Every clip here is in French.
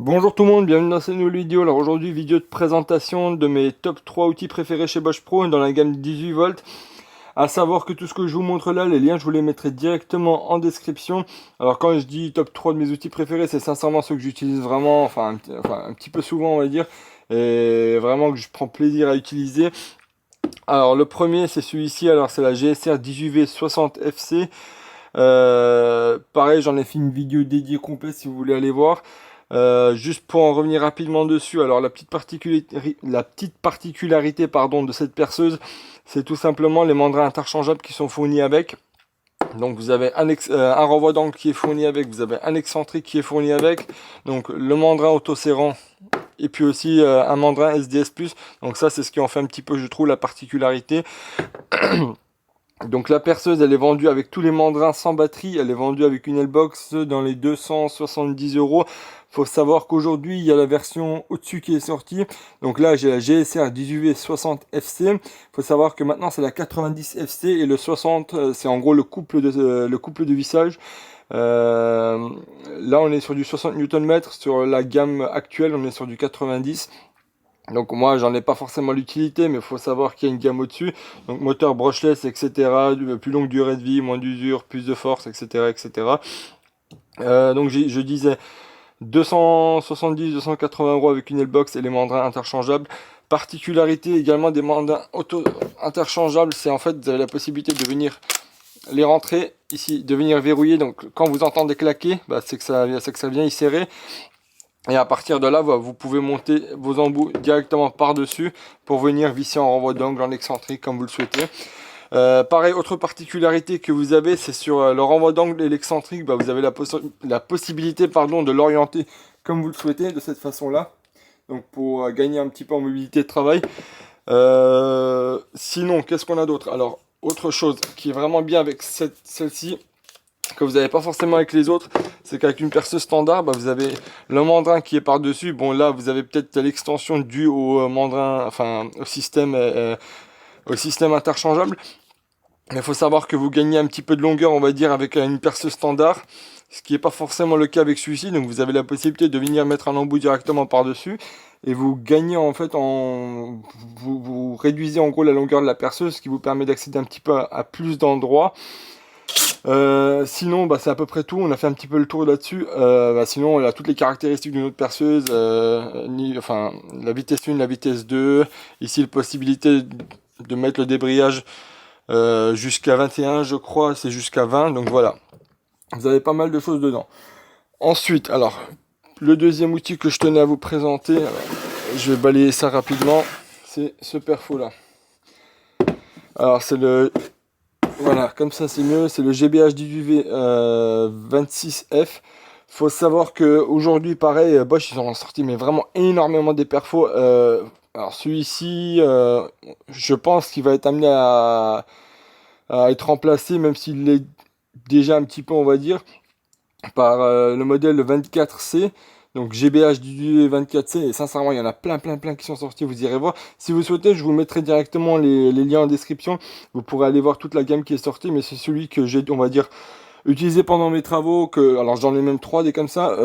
Bonjour tout le monde, bienvenue dans cette nouvelle vidéo. Alors aujourd'hui, vidéo de présentation de mes top 3 outils préférés chez Bosch Pro dans la gamme 18 volts. À savoir que tout ce que je vous montre là, les liens, je vous les mettrai directement en description. Alors quand je dis top 3 de mes outils préférés, c'est sincèrement ceux que j'utilise vraiment, un petit peu souvent on va dire, et vraiment que je prends plaisir à utiliser. Alors le premier c'est celui-ci, alors c'est la GSR 18V60FC. Pareil, j'en ai fait une vidéo dédiée complète si vous voulez aller voir. Juste pour en revenir rapidement dessus, alors la petite particularité pardon, de cette perceuse, c'est tout simplement les mandrins interchangeables qui sont fournis avec. Donc vous avez un renvoi d'angle qui est fourni avec, vous avez un excentrique qui est fourni avec, donc le mandrin autoserrant et puis aussi un mandrin SDS+. Donc ça c'est ce qui en fait un petit peu je trouve la particularité. Donc la perceuse elle est vendue avec tous les mandrins sans batterie, elle est vendue avec une L-Box dans les 270 euros. Faut savoir qu'aujourd'hui il y a la version au-dessus qui est sortie. Donc là j'ai la GSR 18V60FC. Faut savoir que maintenant c'est la 90FC et le 60 c'est en gros le couple de vissage. Là on est sur du 60 Nm, sur la gamme actuelle on est sur du 90. Donc moi j'en ai pas forcément l'utilité, mais il faut savoir qu'il y a une gamme au-dessus. Donc moteur brushless, etc. Plus longue durée de vie, moins d'usure, plus de force, etc. etc. Donc je disais 270-280 euros avec une L-Box et les mandrins interchangeables. Particularité également des mandrins auto interchangeables, c'est en fait vous avez la possibilité de venir les rentrer ici, de venir verrouiller. Donc quand vous entendez claquer, bah, c'est que ça vient y serrer. Et à partir de là, vous pouvez monter vos embouts directement par-dessus pour venir visser en renvoi d'angle, en excentrique, comme vous le souhaitez. Pareil, autre particularité que vous avez, c'est sur le renvoi d'angle et l'excentrique, bah, vous avez la possibilité de l'orienter comme vous le souhaitez, de cette façon-là. Donc pour gagner un petit peu en mobilité de travail. Sinon, qu'est-ce qu'on a d'autre? Alors, autre chose qui est vraiment bien avec celle-ci, que vous n'avez pas forcément avec les autres, c'est qu'avec une perceuse standard, bah, vous avez le mandrin qui est par-dessus. Bon là, vous avez peut-être l'extension due au mandrin, enfin au système interchangeable. Mais il faut savoir que vous gagnez un petit peu de longueur, on va dire, avec une perceuse standard, ce qui n'est pas forcément le cas avec celui-ci. Donc vous avez la possibilité de venir mettre un embout directement par-dessus. Et vous gagnez en fait vous réduisez en gros la longueur de la perceuse, ce qui vous permet d'accéder un petit peu à plus d'endroits. Sinon, bah, c'est à peu près tout. On a fait un petit peu le tour là-dessus. Sinon, on a toutes les caractéristiques d'une autre perceuse. La vitesse 1, la vitesse 2. Ici, la possibilité de mettre le débrayage jusqu'à 21, je crois. C'est jusqu'à 20. Donc voilà. Vous avez pas mal de choses dedans. Ensuite, alors, le deuxième outil que je tenais à vous présenter, alors, je vais balayer ça rapidement. C'est ce perfo là. Alors, c'est le voilà, comme ça c'est mieux, c'est le GBH 18V 26F. Faut savoir que aujourd'hui, pareil, Bosch ils en ont sorti mais vraiment énormément des perfos. Alors celui-ci, je pense qu'il va être amené à être remplacé, même s'il l'est déjà un petit peu, on va dire, par le modèle 24C. Donc GBH 1824C, et sincèrement il y en a plein qui sont sortis, vous irez voir. Si vous souhaitez, je vous mettrai directement les liens en description. Vous pourrez aller voir toute la gamme qui est sortie, mais c'est celui que j'ai, on va dire, utilisé pendant mes travaux. Alors j'en ai même 3 des comme ça,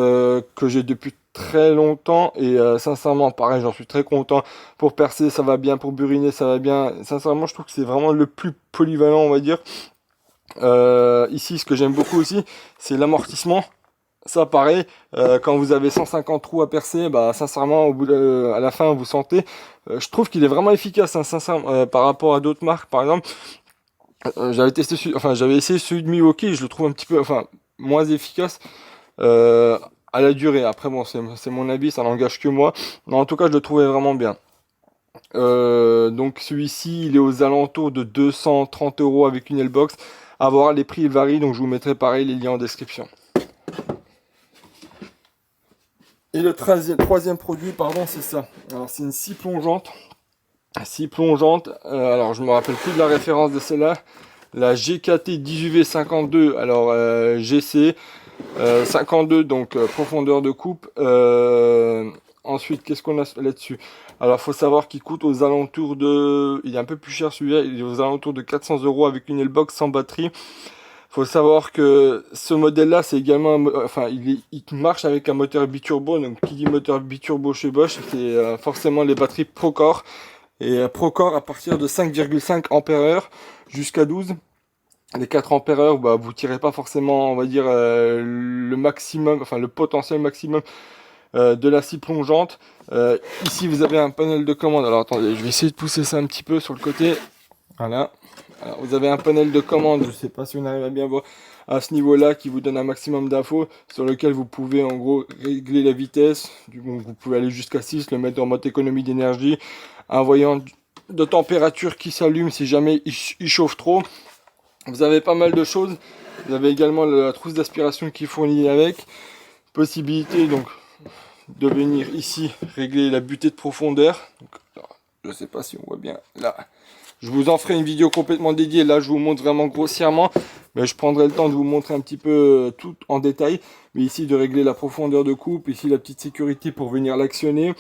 que j'ai depuis très longtemps. Et sincèrement, pareil, j'en suis très content. Pour percer, ça va bien. Pour buriner, ça va bien. Sincèrement, je trouve que c'est vraiment le plus polyvalent, on va dire. Ici, ce que j'aime beaucoup aussi, c'est l'amortissement. Ça, pareil, quand vous avez 150 trous à percer, bah, sincèrement, à la fin, vous sentez. Je trouve qu'il est vraiment efficace, hein, sincèrement, par rapport à d'autres marques, par exemple. J'avais essayé celui de Milwaukee, je le trouve un petit peu, moins efficace à la durée. Après, bon, c'est mon avis, ça n'engage que moi. Mais en tout cas, je le trouvais vraiment bien. Donc, celui-ci, il est aux alentours de 230 euros avec une L-Box. À voir, les prix varient, donc je vous mettrai pareil les liens en description. Et le troisième produit, pardon, c'est ça. Alors, c'est une scie plongeante. Scie plongeante. Alors, je me rappelle plus de la référence de celle-là. La GKT 18V52. Alors, GC 52, donc profondeur de coupe. Ensuite, qu'est-ce qu'on a là-dessus? Alors, faut savoir qu'il coûte aux alentours de... Il est un peu plus cher celui-là. Il est aux alentours de 400 euros avec une L-Box sans batterie. Faut savoir que ce modèle-là, c'est également, enfin, il marche avec un moteur biturbo. Donc, qui dit moteur biturbo chez Bosch, c'est forcément les batteries Procore. Et Procore à partir de 5,5 ampères jusqu'à 12. Les 4 ampères, bah, vous tirez pas forcément, on va dire, le maximum, enfin le potentiel maximum de la scie plongeante. Ici, vous avez un panel de commande. Alors, attendez, je vais essayer de pousser ça un petit peu sur le côté. Voilà. Alors, vous avez un panel de commande, je sais pas si on arrive à bien voir à ce niveau-là, qui vous donne un maximum d'infos, sur lequel vous pouvez en gros régler la vitesse. Du coup, vous pouvez aller jusqu'à 6, le mettre en mode économie d'énergie. Un voyant de température qui s'allume si jamais il chauffe trop. Vous avez pas mal de choses. Vous avez également la trousse d'aspiration qui est fournie avec. Possibilité donc de venir ici régler la butée de profondeur. Donc, alors, je sais pas si on voit bien là. Je vous en ferai une vidéo complètement dédiée. Là, je vous montre vraiment grossièrement. Mais je prendrai le temps de vous montrer un petit peu tout en détail. Mais ici, de régler la profondeur de coupe. Ici, la petite sécurité pour venir l'actionner.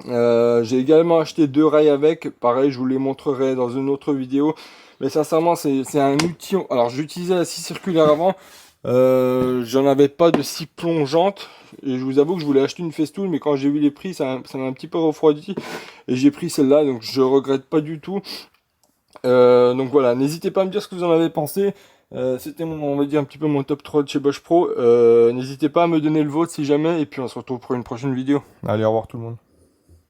J'ai également acheté 2 rails avec. Pareil, je vous les montrerai dans une autre vidéo. Mais sincèrement, c'est un outil. Alors, j'utilisais la scie circulaire avant. J'en avais pas de scie plongeante. Et je vous avoue que je voulais acheter une festool, mais quand j'ai vu les prix, ça m'a un petit peu refroidi. Et j'ai pris celle-là, donc je regrette pas du tout. Donc voilà, n'hésitez pas à me dire ce que vous en avez pensé. C'était on va dire un petit peu mon top 3 de chez Bosch Pro. N'hésitez pas à me donner le vôtre si jamais. Et puis on se retrouve pour une prochaine vidéo. Allez, au revoir tout le monde.